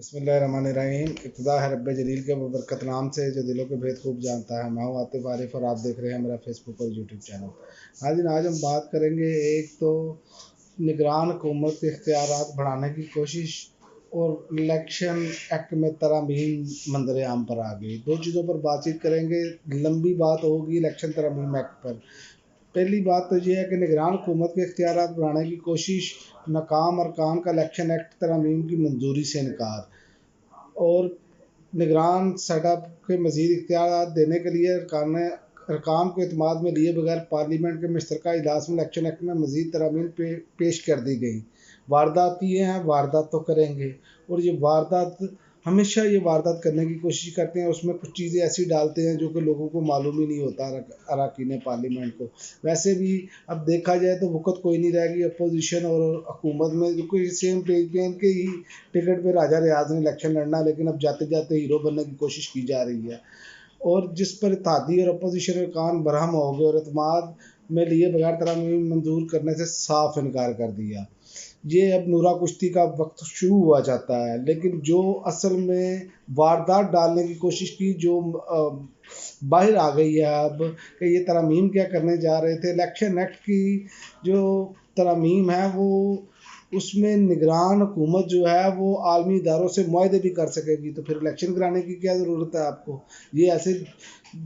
बिस्मिल्लाहिर्रहमानिर्रहीम। इब्तिदा है रब्बे जलील के बरकत नाम से जो दिलों के भेद खूब जानता है। मैं हूँ आतिफ आरिफ और आप देख रहे हैं मेरा फेसबुक और यूट्यूब चैनल। आज हम बात करेंगे एक तो निगरान हुकूमत के इख्तियारात बढ़ाने की कोशिश और इलेक्शन एक्ट में तरमीम मंजर आम पर आ गई। दो चीज़ों पर बातचीत करेंगे। लंबी बात होगी इलेक्शन तरमीम एक्ट पर। पहली बात तो ये है कि निगरान हुकूमत के इख्तियारात बढ़ाने की कोशिश नाकाम, अरकान का इलेक्शन एक्ट तरमीम की मंजूरी से इनकार और निगरान सेटअप के मज़ीद इख्तियार देने के लिए अरकान को इत्माद में लिए बगैर पार्लियामेंट के मुश्तरका इजलास में इलेक्शन एक्ट में मज़ीद तरमीम पेश कर दी गई। वारदात ये हैं, वारदात तो करेंगे और ये वारदात हमेशा ये वारदात करने की कोशिश करते हैं। उसमें कुछ चीज़ें ऐसी डालते हैं जो कि लोगों को मालूम ही नहीं होता अरकान पार्लियामेंट को। वैसे भी अब देखा जाए तो वक़्त कोई नहीं रहेगी अपोजिशन और हुकूमत में कोई सेम पेज पे इनके ही टिकट पे राजा रियाज ने इलेक्शन लड़ना, लेकिन अब जाते जाते हीरो बनने की कोशिश की जा रही है। और जिस पर इत्तेहादी और अपोजिशन अरकान बरहम हो गए और इत्मीनान में लिए बगैर तरमीम मंजूर करने से साफ इनकार कर दिया। ये अब नूरा कुश्ती का वक्त शुरू हुआ जाता है, लेकिन जो असल में वारदात डालने की कोशिश की जो बाहर आ गई है अब कि ये तरमीम क्या करने जा रहे थे। इलेक्शन एक्ट की जो तरमीम है वो उसमें निगरान हुकूमत जो है वो आलमी इदारों से मुआहदे भी कर सकेगी, तो फिर इलेक्शन कराने की क्या ज़रूरत है आपको। ये ऐसे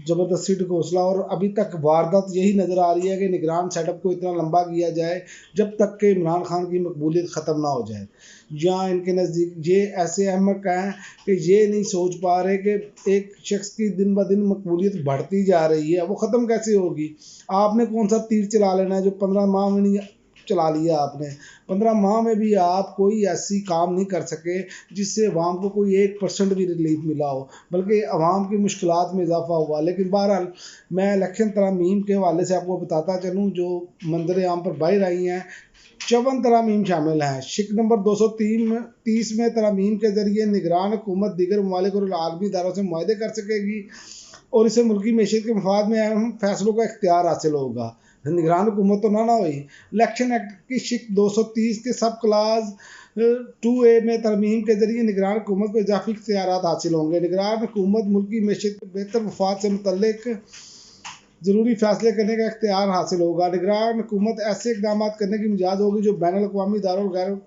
ज़बरदस्ती ढकोसला और अभी तक वारदात यही नज़र आ रही है कि निगरान सेटअप को इतना लंबा किया जाए जब तक कि इमरान खान की मकबूलियत ख़त्म ना हो जाए। या इनके नज़दीक ये ऐसे अहमक हैं कि ये नहीं सोच पा रहे कि एक शख्स की दिन ब दिन मकबूलियत बढ़ती जा रही है, वो ख़त्म कैसे होगी। आपने कौन सा तीर चला लेना है जो 15 माह में नहीं चला लिया आपने। 15 माह में भी आप कोई ऐसी काम नहीं कर सके जिससे अवाम को कोई 1% भी रिलीफ मिला हो, बल्कि अवाम की मुश्किलात में इजाफा हुआ। लेकिन बहरहाल मैं इलेक्शन तरमीम के हवाले से आपको बताता चलूँ जो मंजर आम पर बाहर आई हैं। 54 तरमीम शामिल हैं। शिक नंबर 230 में तरमीम के ज़रिए निगरान हुकूमत दीगर ममालिक और आलमी इदारों से मुआहदे कर सकेगी और इसे मुल्की मैशत के मफाद में अहम फैसलों का इख्तियार हासिल होगा। निगरान हुकूमत तो ना हुई। इलेक्शन एक्ट की शिक 230 के सब क्लास 2A में तरमीम के जरिए निगरान हुकूमत को इजाफी इख्तियारात हासिल होंगे। निगरान हुकूमत मुल्की मैशत के बेहतर मफाद से मुतल्लिक ज़रूरी फैसले करने का इख्तियार हासिल होगा। निगरान हुकूमत ऐसे इक़दाम करने की मिजाज होगी जो बैनुल अक़वामी इदारों और गैर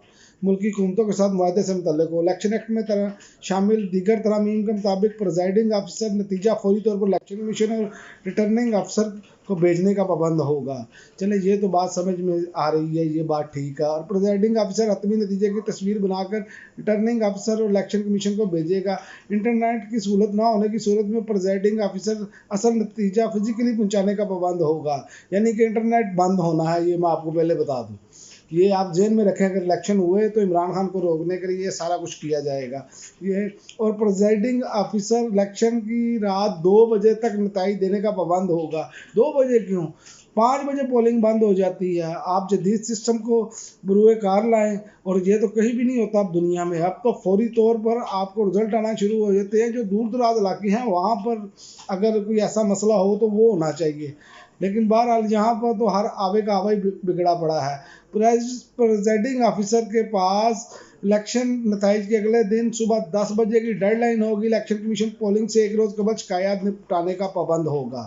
मुल्की हुकूमतों के साथ मुआहदे से मुतल्लिक हो। इलेक्शन एक्ट में शामिल दीगर तरमीम के मुताबिक प्रिजाइडिंग अफसर नतीजा फौरी तौर पर इलेक्शन कमीशन और रिटर्निंग अफसर को भेजने का पाबंद होगा। चले ये तो बात समझ में आ रही है, ये बात ठीक है। और प्रिजाइडिंग अफसर हतमी नतीजे की तस्वीर बनाकर रिटर्निंग अफसर और इलेक्शन कमीशन को भेजेगा। इंटरनेट की सहूलत ना होने की सूरत में प्रिजाइडिंग अफसर असल नतीजा फिजिकली पहुँचाने का पाबंद होगा, यानी कि इंटरनेट बंद होना है। ये मैं आपको पहले बता दूँ, ये आप जेल में रखें। अगर इलेक्शन हुए तो इमरान खान को रोकने के लिए सारा कुछ किया जाएगा ये। और प्रिजाइडिंग ऑफिसर इलेक्शन की रात 2 बजे तक नतीजे देने का पाबंद होगा। 2 बजे क्यों, 5 बजे पोलिंग बंद हो जाती है। आप जदीद सिस्टम को बरूए कार लाएं। और ये तो कहीं भी नहीं होता अब दुनिया में। अब तो फौरी तौर पर आपको रिजल्ट आना शुरू हो जाते हैं। जो दूर दराज इलाके हैं वहाँ पर अगर कोई ऐसा मसला हो तो वो होना चाहिए, लेकिन बहरहाल यहाँ पर तो हर आवे का आवा ही बिगड़ा पड़ा है। प्रिजाइडिंग ऑफिसर के पास इलेक्शन नतीजे के अगले दिन सुबह 10 बजे की डेडलाइन होगी। इलेक्शन कमीशन पोलिंग से एक रोज़ कबल शिकायत निपटाने का पाबंद होगा।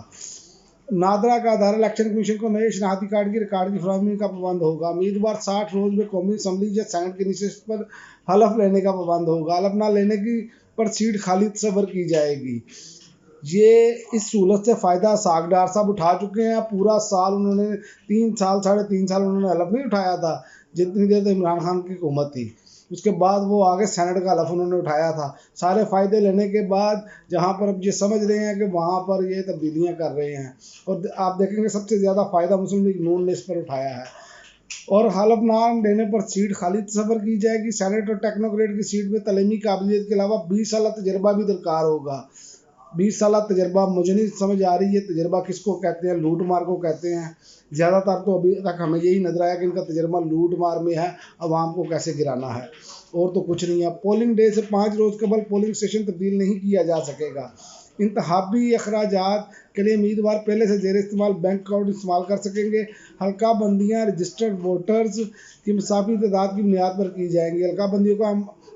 नादरा का आधार इलेक्शन कमीशन को नए शनाख्ती कार्ड की रिकॉर्ड की फराहमी का पाबंद होगा। उम्मीदवार 60 रोज़ में कौमी असम्बली या सेनेट की नशिस्त पर हलफ लेने का पाबंद होगा। हलफ न लेने की पर सीट खाली तस्वर की जाएगी। ये इस सहूलत से फ़ायदा सागडार साहब उठा चुके हैं। पूरा साल उन्होंने 3 साल 3.5 साल उन्होंने हलफ नहीं उठाया था जितनी देर तक इमरान खान की हुकूमत थी। उसके बाद वो आगे सेनेट का हलफ उन्होंने उठाया था। सारे फ़ायदे लेने के बाद जहाँ पर अब ये समझ रहे हैं कि वहाँ पर ये तब्दीलियाँ कर रहे हैं। और आप देखेंगे सबसे ज़्यादा फ़ायदा मुस्लिम लीग नून ने इस पर उठाया है। और हलफ नाम देने पर सीट खाली तस्वर की जाएगी। सेनेट और टेक्नोक्रेट की सीट में तलीमी काबिलियत के अलावा 20 साल तजर्बा भी दरकार होगा। 20 साल तजर्बा मुझे नहीं समझ आ रही है तजर्बा किसको कहते हैं। लूट मार को कहते हैं ज़्यादातर। तो अभी तक हमें यही नजर आया कि इनका तजर्बा लूट मार में है, अवाम को कैसे गिराना है, और तो कुछ नहीं है। पोलिंग डे से 5 रोज़ कबल पोलिंग स्टेशन तब्दील नहीं किया जा सकेगा। इंतहाबी अखराजात के लिए उम्मीदवार पहले से जेर इस्तेमाल बैंक अकाउंट इस्तेमाल कर सकेंगे। हल्का बंदियाँ रजिस्टर्ड वोटर्स की मुसाफी तादाद की बुनियाद पर की जाएंगी। हल्का बंदियों का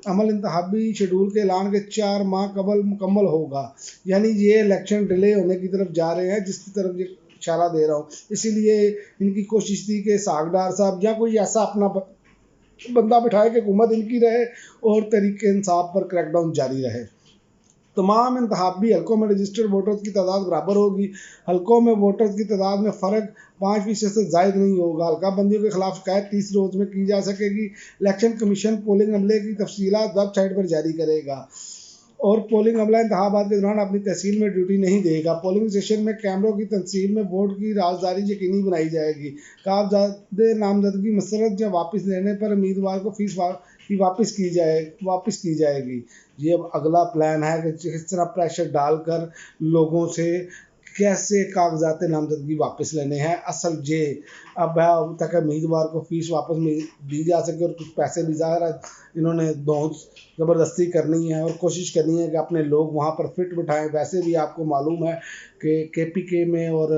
अमल इंतखाबी शेड्यूल के ऐलान के 4 माह कबल मुकम्मल होगा। यानी ये इलेक्शन डिले होने की तरफ जा रहे हैं, जिसकी तरफ ये इशारा दे रहा हूँ। इसीलिए इनकी कोशिश थी कि सागडार साहब या कोई ऐसा अपना बंदा बिठाए कि हुकूमत इनकी रहे और तरीके इंसाफ पर क्रैकडाउन जारी रहे। तमाम इंतखाबी हलकों में रजिस्टर्ड वोटर्स की तादाद बराबर होगी। हलकों में वोटर्स की तादाद में फ़र्क 5% से ज़ायद नहीं होगा। हल्का बंदियों के खिलाफ शिकायत 30 रोज़ में की जा सकेगी। इलेक्शन कमीशन पोलिंग अमले की तफसीलात वेबसाइट पर जारी करेगा और पोलिंग अमला इंतखाबात के दौरान अपनी तहसील में ड्यूटी नहीं देगा। पोलिंग स्टेशन में कैमरों की तनसीब में वोट की राजदारी यकीनी बनाई जाएगी। कागजात नामजदगी मसरत या वापस लेने पर उम्मीदवार को फीस वापस की जाएगी। ये अब अगला प्लान है कि किस तरह प्रेशर डालकर लोगों से कैसे कागजात नामजदगी वापस लेने हैं। असल ये अब है, अब तक उम्मीदवार को फीस वापस दी जा सके और कुछ पैसे भी ज़्यादा इन्होंने ज़बरदस्ती करनी है और कोशिश करनी है कि अपने लोग वहाँ पर फिट बिठाएं। वैसे भी आपको मालूम है कि KPK में और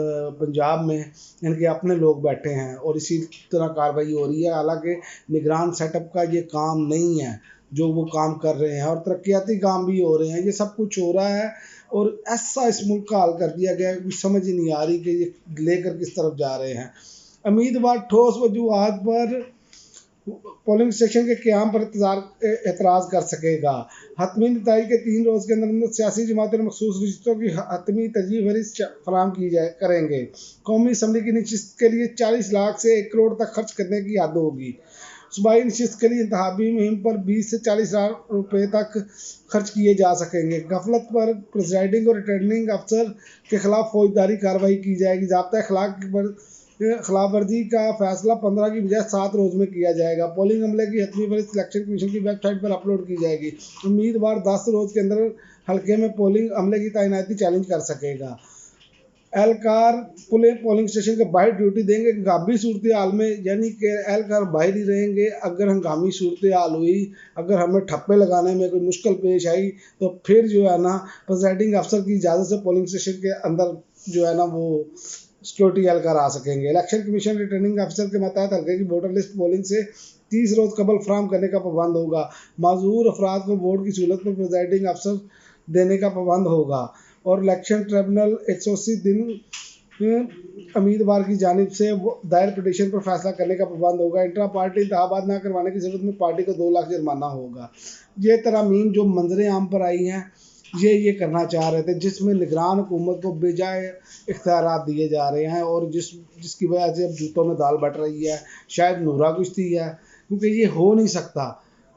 पंजाब में इनके अपने लोग बैठे हैं और इसी तरह कार्रवाई हो रही है। हालांकि निगरान सेटअप का ये काम नहीं है जो वो काम कर रहे हैं और तरक्याती काम भी हो रहे हैं। ये सब कुछ हो रहा है और ऐसा इस मुल्क का हाल कर दिया गया है, समझ ही नहीं आ रही कि ये लेकर किस तरफ जा रहे हैं। उम्मीदवार ठोस वजूहात पर पोलिंग स्टेशन के क़याम पर एतराज़ कर सकेगा। हतमी नताइज के 3 रोज़ के अंदर सियासी जमातों ने मखसूस रिश्तों की हतमी तरजीह फहरिस्त फराहम करेंगे। कौमी असम्बली की नशिस्त के लिए 40 लाख से 1 करोड़ तक खर्च करने की हद होगी। सूबाई नशिस्त के लिए इंतखाबी मुहिम पर 20 से 40 लाख रुपये तक खर्च किए जा सकेंगे। गफलत पर प्रेसिडिंग और रिटर्निंग अफसर के खिलाफ फौजदारी कार्रवाई की जाएगी। ज़ाब्ता खिलाफ वर्जी का फैसला 15 की बजाय 7 रोज़ में किया जाएगा। पोलिंग अमले की हतमी फहरिस्त इलेक्शन कमीशन की वेबसाइट पर अपलोड की जाएगी। उम्मीदवार 10 रोज़ के अंदर हल्के में पोलिंग अमले की तैनाती चैलेंज कर सकेगा। एहलकार पोलिंग स्टेशन के बाहर ड्यूटी देंगे हंगामी सूरत हाल में, यानी कि एहलकार बाहर ही रहेंगे। अगर हंगामी सूरत हाल हुई, अगर हमें ठप्पे लगाने में कोई मुश्किल पेश आई तो फिर जो है ना प्रेसिडिंग अफसर की इजाज़त से पोलिंग स्टेशन के अंदर जो है ना वो सिक्योरिटी एहलकार आ सकेंगे। इलेक्शन कमीशन रिटर्निंग अफसर के मतहत हल्के की वोटर लिस्ट पोलिंग से 30 रोज़ कबल फराहम करने का पाबंद होगा। माजूर अफराद को वोट की सहूलत पर प्रेसिडिंग अफसर देने का पाबंद होगा और इलेक्शन ट्रिब्यूनल 180 दिन उम्मीदवार की जानिब से दायर पिटीशन पर फैसला करने का पाबंद होगा। इंट्रा पार्टी इंतखाबात न करवाने की सूरत में पार्टी को 2 लाख जुर्माना होगा। ये तरमीम जो मंजर आम पर आई हैं ये करना चाह रहे थे, जिसमें निगरान हुकूमत को बेजाय इख्तियारात दिए जा रहे हैं और जिसकी वजह से अब जूतों में दाल बट रही है। शायद नूरा कुश्ती है, क्योंकि ये हो नहीं सकता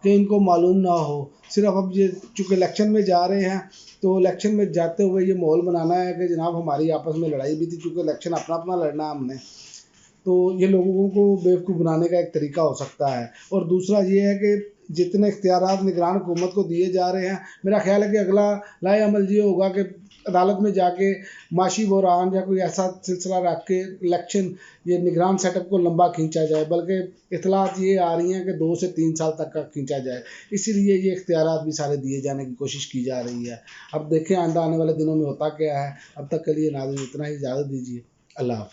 कि इनको मालूम ना हो। सिर्फ अब ये चूँकि इलेक्शन में जा रहे हैं तो इलेक्शन में जाते हुए ये माहौल बनाना है कि जनाब हमारी आपस में लड़ाई भी थी, चूँकि इलेक्शन अपना लड़ना है हमने, तो ये लोगों को बेवकूफ़ बनाने का एक तरीका हो सकता है। और दूसरा ये है कि जितने इख्तियारात निगरान हुकूमत को दिए जा रहे हैं, मेरा ख्याल है कि अगला लाए अमल ये होगा कि अदालत में जाके माशी बहरान या कोई ऐसा सिलसिला रख के इलेक्शन ये निगरान सेटअप को लंबा खींचा जाए, बल्कि इतलात ये आ रही हैं कि 2 से 3 साल तक का खींचा जाए। इसीलिए ये इख्तियारात भी सारे दिए जाने की कोशिश की जा रही है। अब देखें आइंदा आने वाले दिनों में होता क्या है। अब तक के लिए नाज़रीन इतना ही, इजाज़त दीजिए। अल्लाह हाफ़िज़।